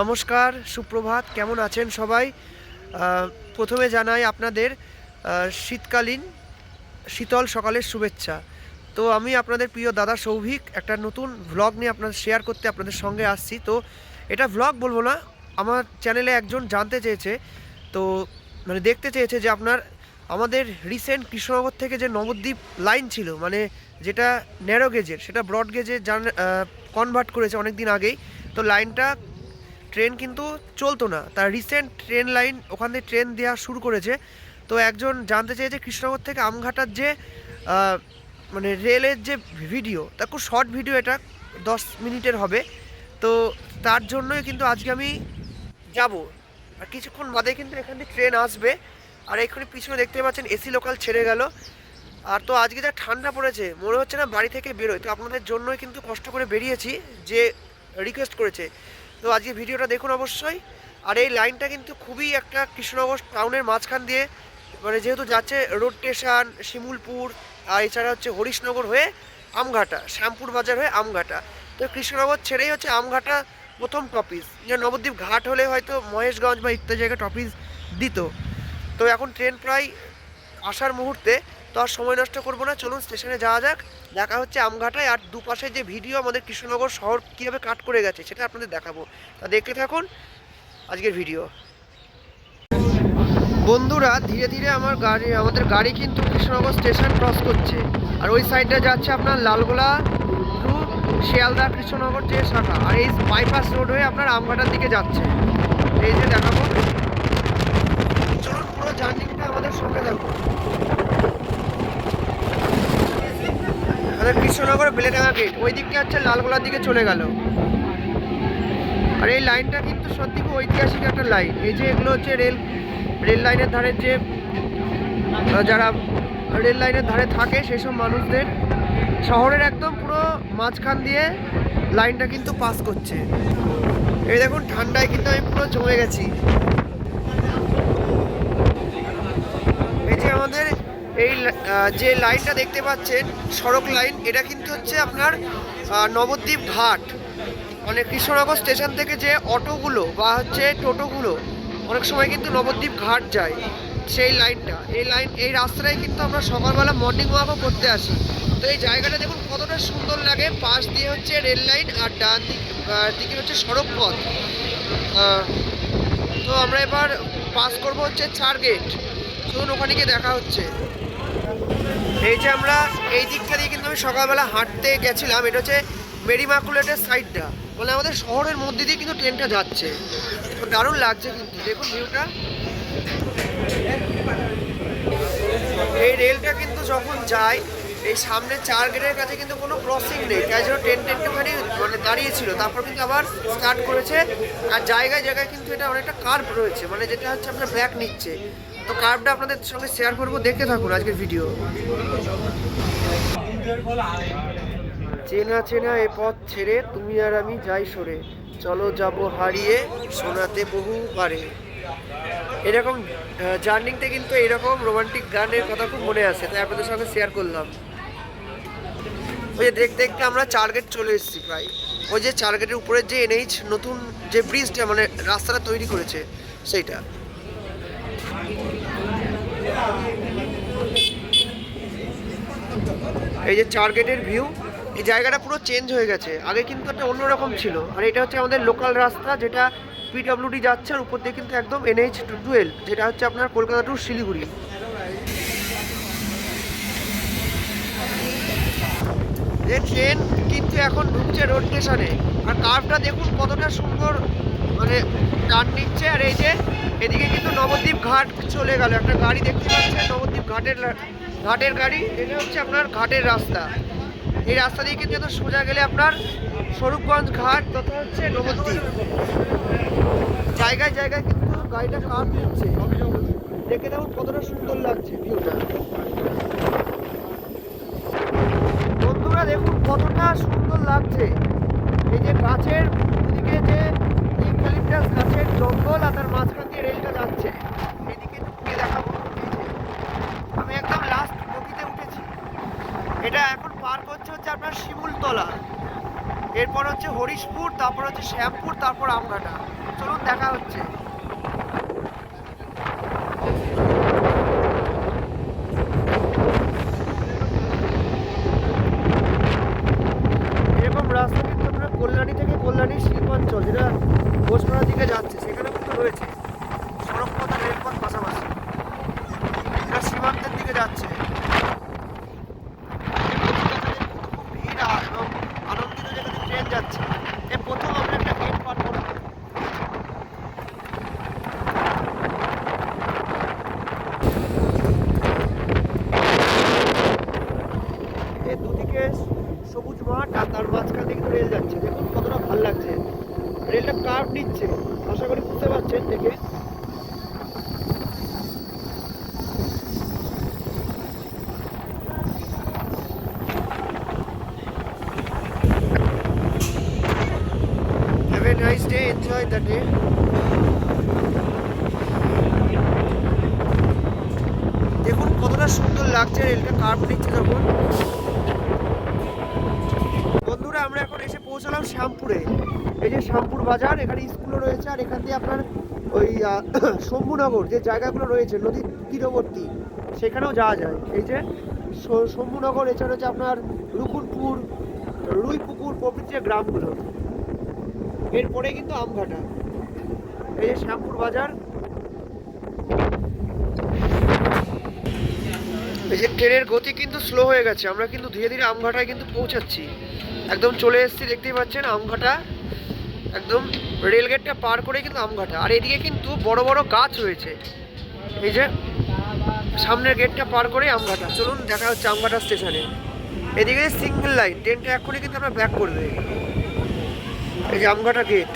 নমস্কার, সুপ্রভাত। কেমন আছেন সবাই? প্রথমে জানাই আপনাদের শীতকালীন শীতল সকালের শুভেচ্ছা। তো আমি আপনাদের প্রিয় দাদা সৌভিক একটা নতুন ভ্লগ নিয়ে আপনাদের শেয়ার করতে আপনাদের সঙ্গে আসছি। তো এটা ভ্লগ বলবো না, আমার চ্যানেলে একজন জানতে চেয়েছে, তো মানে দেখতে চেয়েছে যে আমাদের রিসেন্ট কৃষ্ণনগর থেকে যে নবদ্বীপ লাইন ছিল, মানে যেটা ন্যারো গেজের, সেটা ব্রড গেজে কনভার্ট করেছে অনেক দিন আগেই। তো লাইনটা ট্রেন কিন্তু চলতো না, তার রিসেন্ট ট্রেন লাইন ওখান থেকে ট্রেন দেওয়া শুরু করেছে। তো একজন জানতে চেয়েছে কৃষ্ণনগর থেকে আমঘাটার যে মানে রেলের যে ভিডিও, তা খুব শর্ট ভিডিও, এটা 10 মিনিটের হবে। তো তার জন্যই কিন্তু আজকে আমি যাব, আর কিছুক্ষণ বাদে কিন্তু এখান থেকে ট্রেন আসবে। আর এখানে পিছনে দেখতে পাচ্ছেন এসি লোকাল ছেড়ে গেল। আর তো আজকে যা ঠান্ডা পড়েছে, মনে হচ্ছে না বাড়ি থেকে বেরোয়। তো আপনাদের জন্যই কিন্তু কষ্ট করে বেরিয়েছি, যে রিকোয়েস্ট করেছে। তো আজকে ভিডিওটা দেখুন অবশ্যই। আর এই লাইনটা কিন্তু খুবই একটা কৃষ্ণনগর টাউনের মাঝখান দিয়ে, মানে যেহেতু যাচ্ছে রোড স্টেশন, শিমুলপুর, আর এছাড়া হচ্ছে হরিশনগর হয়ে আমঘাটা, শ্যামপুর বাজার হয়ে আমঘাটা। তো কৃষ্ণনগর ছেড়েই হচ্ছে আমঘাটা প্রথম টপিস। যে নবদ্বীপ ঘাট হলে হয়তো মহেশগঞ্জ বা ইত্যাদি জায়গায় টপিস দিত। তো এখন ট্রেন প্রায় আসার মুহূর্তে। তো আর সময় নষ্ট করবো না, চলুন স্টেশনে যাওয়া যাক। দেখা হচ্ছে আমঘাটায়। আর দুপাশে যে ভিডিও আমাদের কৃষ্ণনগর শহর কীভাবে কাট করে গেছে সেটা আপনাদের দেখাবো। তা দেখতে থাকুন আজকের ভিডিও। বন্ধুরা, ধীরে ধীরে আমাদের গাড়ি কিন্তু কৃষ্ণনগর স্টেশন ক্রস করছে। আর ওই সাইডটা যাচ্ছে আপনার লালগোলা টু শিয়ালদা কৃষ্ণনগর যে শাখা, আর এই বাইপাস রোড হয়ে আপনার আমঘাটার দিকে যাচ্ছে। এই যে দেখাবো, চলুন পুরো জার্নিটা আমাদের সঙ্গে দেখো। আমাদের কৃষ্ণনগর বেলেডাঙ্গা গেট ওই দিকটা হচ্ছে লালগোলার দিকে চলে গেল। আর এই লাইনটা কিন্তু সত্যি খুব ঐতিহাসিক একটা লাইন। এই যে এগুলো হচ্ছে রেল লাইনের ধারে, যে যারা রেল লাইনের ধারে থাকে সেই সব মানুষদের, শহরের একদম পুরো মাঝখান দিয়ে লাইনটা কিন্তু পাস করছে। এই দেখুন, ঠান্ডায় কিন্তু আমি পুরো জমে গেছি। এই যে আমাদের এই যে লাইনটা দেখতে পাচ্ছেন, সড়ক লাইন, এটা কিন্তু হচ্ছে আপনার নবদ্বীপ ঘাট। মানে কৃষ্ণনগর স্টেশন থেকে যে অটোগুলো বা হচ্ছে টোটোগুলো অনেক সময় কিন্তু নবদ্বীপ ঘাট যায়, সেই লাইনটা, এই রাস্তাটাই কিন্তু আমরা সকালবেলা মর্নিং ওয়াকও করতে আসি। তো এই জায়গাটা দেখুন কতটা সুন্দর লাগে। পাশ দিয়ে হচ্ছে রেল লাইন, আর ডান দিকে হচ্ছে সড়ক পথ। তো আমরা এবার পাস করব হচ্ছে 4 গেট। চলুন ওখানে গিয়ে দেখা হচ্ছে। এই যে আমরা এই দিকটা দিয়ে কিন্তু আমি সকালবেলা হাঁটতে গেছিলাম। এটা হচ্ছে মেরিমাকুলেটের সাইডটা, মানে আমাদের শহরের মধ্যে দিয়ে কিন্তু ট্রেনটা যাচ্ছে। দারুণ লাগছে কিন্তু, দেখুন ভিউটা। এই রেলটা কিন্তু যখন যায়, এই সামনে 4 গেটের কাছে কিন্তু কোনো ক্রসিং নেই, তাই জন্য ট্রেনটাখানি মানে দাঁড়িয়েছিল, তারপর কিন্তু আবার স্টার্ট করেছে। আর জায়গায় জায়গায় কিন্তু এটা অনেকটা কার্ভ রয়েছে, মানে যেটা হচ্ছে আপনার ব্যাক নিচ্ছে। তো কার্ভটা আপনাদের সঙ্গে শেয়ার করবো, দেখতে থাকুন আজকের ভিডিও। চেনা চেনা এ পথ ছেড়ে তুমি আর আমি যাই সরে, চলো যাব হারিয়ে শোনাতে বহু পারে। এরকম জার্নিংতে কিন্তু এরকম রোমান্টিক গানের কথা খুব মনে আসে, তাই আপনাদের সঙ্গে শেয়ার করলাম। ওই যে দেখতে দেখতে আমরা 4 গেট চলে এসেছি প্রায়। ওই যে 4 গেটের উপরের যে এনএইচ নতুন যে ব্রিজটা, মানে রাস্তাটা তৈরি করেছে, সেইটা। এই যে 4 গেটের ভিউ, এই জায়গাটা পুরো চেঞ্জ হয়ে গেছে। আগে কিন্তু একটা অন্যরকম ছিল। আর এটা হচ্ছে আমাদের লোকাল রাস্তা, যেটা পিডব্লিউডি যাচ্ছে। আর উপর দিয়ে কিন্তু একদম NH 12, যেটা হচ্ছে আপনার কলকাতা টু শিলিগুড়ি। যে ট্রেন কিন্তু এখন ঢুকছে রোড স্টেশনে। আর কার্ভটা দেখুন কতটা সুন্দর, মানে টার্ন নিচ্ছে। আর এই যে এদিকে কিন্তু নবদ্বীপ ঘাট চলে গেল। একটা গাড়ি দেখতে পাচ্ছেন, নবদ্বীপ ঘাটের গাড়ি। এটা হচ্ছে আপনার ঘাটের রাস্তা। এই রাস্তা দিয়ে কিন্তু এত সোজা গেলে আপনার স্বরূপগঞ্জ ঘাট তথা হচ্ছে নবদ্বীপ। জায়গায় জায়গায় কিন্তু গাড়িটা কার্ভ নিচ্ছে, দেখে দেখুন কতটা সুন্দর লাগছে ভিউটা। বন্ধুরা দেখুন কতটা সুন্দর লাগছে। এই যে গাছের দিকে যে ইউক্যালিপটাস গাছের জঙ্গল, আর তার মাঝখান দিয়ে রেলটা যাচ্ছে। এদিকে ঢুকে দেখাবো। আমি একদম লাস্ট বগিতে উঠেছি। এটা এখন পার করছে হচ্ছে আপনার শিমুলতলা, এরপর হচ্ছে হরিশপুর, তারপর হচ্ছে শ্যামপুর, তারপর আমঘাটা। দেখা হচ্ছে। এরকম রাস্তা কিন্তু আপনার কল্যাণী থেকে কল্যাণী শিল্পাঞ্চল, যেটা ঘোষপাড়ার দিকে যাচ্ছে, সেখানে কিন্তু রয়েছে সড়ক পথ আর রেলপথ পাশাপাশি, এটা সীমান্তের দিকে যাচ্ছে। ভিড় এবং আনন্দিত যেখানে ট্রেন যাচ্ছে, এ প্রথম আমরা একটা গেট পার করবো। এর দুদিকে সবুজ মাঠ আর তার মাঝখান থেকে রেল যাচ্ছে, দেখুন কতটা ভালো লাগছে। রেলটা কার্ভ নিচ্ছে, আশা করি বুঝতে পারছেন দেখে। Have a nice day, enjoy the day. দেখুন কতটা সুন্দর লাগছে রেলটা কার্ভ নিচ্ছে যখন। বন্ধুরা, আমরা এখন এসে পৌঁছালাম শ্যামপুরে। এই যে শ্যামপুর বাজার, এখানে স্কুলও রয়েছে, আর এখান দিয়ে আপনার ওই শম্ভুনগর যে জায়গাগুলো রয়েছে নদীর তীরবর্তী, সেখানেও যাওয়া যায়। এই যে শম্ভুনগর, এছাড়া হচ্ছে আপনার রুকুনপুর, রুইপুকুর প্রভৃতি গ্রামগুলো। এরপরে কিন্তু আমঘাটা। এই যে শ্যামপুর বাজার। এই যে ট্রেনের গতি কিন্তু স্লো হয়ে গেছে, আমরা কিন্তু ধীরে ধীরে আমঘাটায় কিন্তু পৌঁছাচ্ছি। একদম চলে এসেছি, দেখতেই পাচ্ছেন আমঘাটা। একদম রেলগেটটা পার করে কিন্তু আমঘাটা। আর এদিকে কিন্তু বড় বড় গাছ রয়েছে। এই যে সামনের গেটটা পার করে আমঘাটা। চলুন দেখা হচ্ছে আমঘাটা স্টেশনে। এদিকে সিঙ্গেল লাইন, ট্রেনটা এখনই কিন্তু আমরা ব্যাক করবে। এই যে আমঘাটা গেট।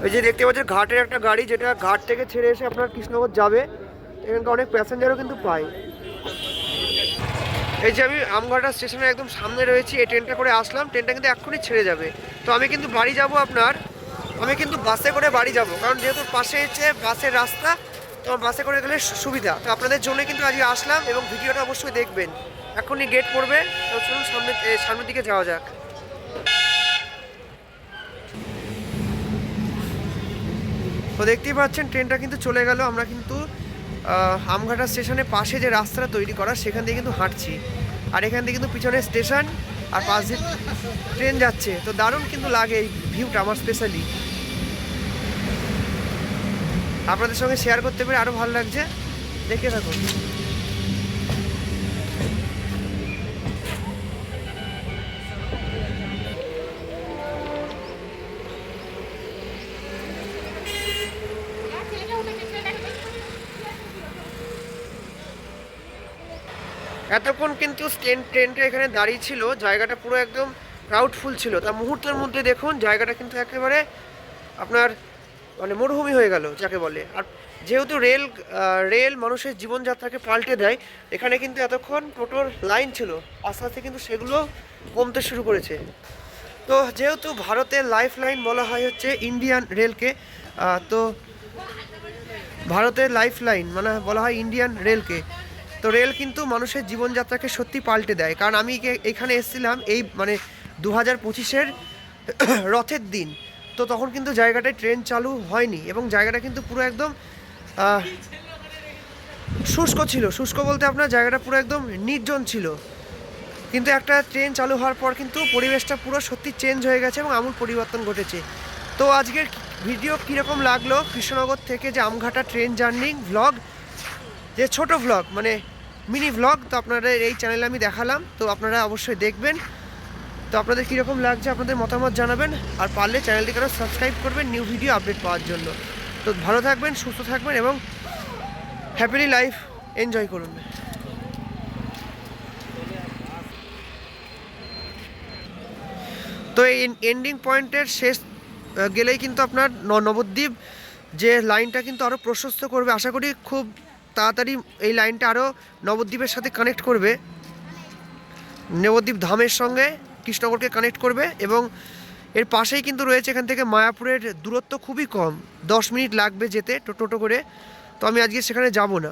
এই যে দেখতে পাচ্ছেন ঘাটের একটা গাড়ি, যেটা ঘাট থেকে ছেড়ে এসে আপনার কৃষ্ণনগর যাবে। এখানকার অনেক প্যাসেঞ্জারও কিন্তু পায়। এই যে আমি আমঘাটা স্টেশনের একদম সামনে রয়েছি, এই ট্রেনটা করে আসলাম। ট্রেনটা কিন্তু এক্ষুনি ছেড়ে যাবে। তো আমি কিন্তু বাড়ি যাব আমি কিন্তু বাসে করে বাড়ি যাব, কারণ যেহেতু পাশে হচ্ছে বাসের রাস্তা, তো বাসে করে গেলে সুবিধা। তো আপনাদের জন্য কিন্তু আজকে আসলাম, এবং ভিডিওটা অবশ্যই দেখবেন। এখনই গেট পড়বে, তো চলুন সামনের দিকে যাওয়া যাক। তো দেখতেই পাচ্ছেন ট্রেনটা কিন্তু চলে গেল। আমরা কিন্তু আমঘাটা স্টেশনের পাশে যে রাস্তাটা তৈরি করা, সেখান দিয়ে কিন্তু হাঁটছি। আর এখান থেকে কিন্তু পিছনে স্টেশন, আর পাশ দিয়ে ট্রেন যাচ্ছে। তো দারুণ কিন্তু লাগে এই ভিউটা আমার স্পেশালি। আপনাদের সঙ্গে শেয়ার করতে পেরে আরও ভালো লাগছে, দেখে থাকুন। এতক্ষণ কিন্তু ট্রেনটা এখানে দাঁড়িয়ে ছিল, জায়গাটা পুরো একদম ক্রাউডফুল ছিল। তার মুহূর্তের মধ্যে দেখুন জায়গাটা কিন্তু একেবারে আপনার মানে মরুভূমি হয়ে গেল যাকে বলে। আর যেহেতু রেল মানুষের জীবনযাত্রাকে পাল্টে দেয়, এখানে কিন্তু এতক্ষণ টোটোর লাইন ছিল, আস্তে আস্তে কিন্তু সেগুলো কমতে শুরু করেছে। তো যেহেতু ভারতের লাইফ লাইন বলা হয় হচ্ছে ইন্ডিয়ান রেলকে, তো ভারতের লাইফ লাইন মানে বলা হয় ইন্ডিয়ান রেলকে। তো রেল কিন্তু মানুষের জীবনযাত্রাকে সত্যি পাল্টে দেয়। কারণ আমি এখানে এসেছিলাম এই মানে 2025-এর রথের দিন। তো তখন কিন্তু জায়গাটায় ট্রেন চালু হয়নি, এবং জায়গাটা কিন্তু পুরো একদম শুষ্ক ছিল। শুষ্ক বলতে আপনার জায়গাটা পুরো একদম নির্জন ছিল। কিন্তু একটা ট্রেন চালু হওয়ার পর কিন্তু পরিবেশটা পুরো সত্যি চেঞ্জ হয়ে গেছে, এবং আমূল পরিবর্তন ঘটেছে। তো আজকের ভিডিও কীরকম লাগলো কৃষ্ণনগর থেকে যে আমঘাটা ট্রেন জার্নি ভ্লগ, যে ছোট ভ্লগ মানে মিনি ভ্লগ, তো আপনাদের এই চ্যানেলে আমি দেখালাম। তো আপনারা অবশ্যই দেখবেন। তো আপনাদের কীরকম লাগছে আপনাদের মতামত জানাবেন, আর পারলে চ্যানেলটিকে আরও সাবস্ক্রাইব করবেন নিউ ভিডিও আপডেট পাওয়ার জন্য। তো ভালো থাকবেন, সুস্থ থাকবেন, এবং হ্যাপিলি লাইফ এনজয় করুন। তো এই এন্ডিং পয়েন্টের শেষ গেলেই কিন্তু আপনার নবদ্বীপ যে লাইনটা কিন্তু আরও প্রশস্ত করবে। আশা করি খুব তাড়াতাড়ি এই লাইনটা আরও নবদ্বীপের সাথে কানেক্ট করবে, নবদ্বীপ ধামের সঙ্গে কৃষ্ণনগরকে কানেক্ট করবে। এবং এর পাশেই কিন্তু রয়েছে এখান থেকে মায়াপুরের দূরত্ব খুবই কম, 10 মিনিট লাগবে যেতে টোটো করে। তো আমি আজকে সেখানে যাব না।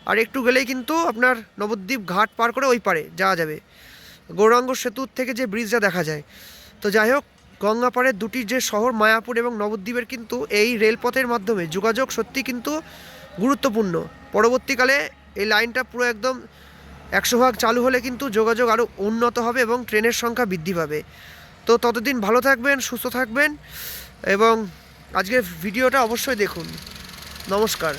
আর একটু গেলেই কিন্তু আপনার নবদ্বীপ ঘাট পার করে ওই পারে যাওয়া যাবে। গৌরাঙ্গ সেতুর থেকে যে ব্রিজটা দেখা যায়। তো যাই হোক, গঙ্গাপাড়ের দুটি যে শহর মায়াপুর এবং নবদ্বীপের কিন্তু এই রেলপথের মাধ্যমে যোগাযোগ সত্যি কিন্তু গুরুত্বপূর্ণ। পরবর্তীকালে এই লাইনটা পুরো একদম 100% চালু হলে কিন্তু যোগাযোগ আরও উন্নত হবে এবং ট্রেনের সংখ্যা বৃদ্ধি পাবে। তো ততদিন ভালো থাকবেন, সুস্থ থাকবেন এবং আজকের ভিডিওটা অবশ্যই দেখুন। নমস্কার।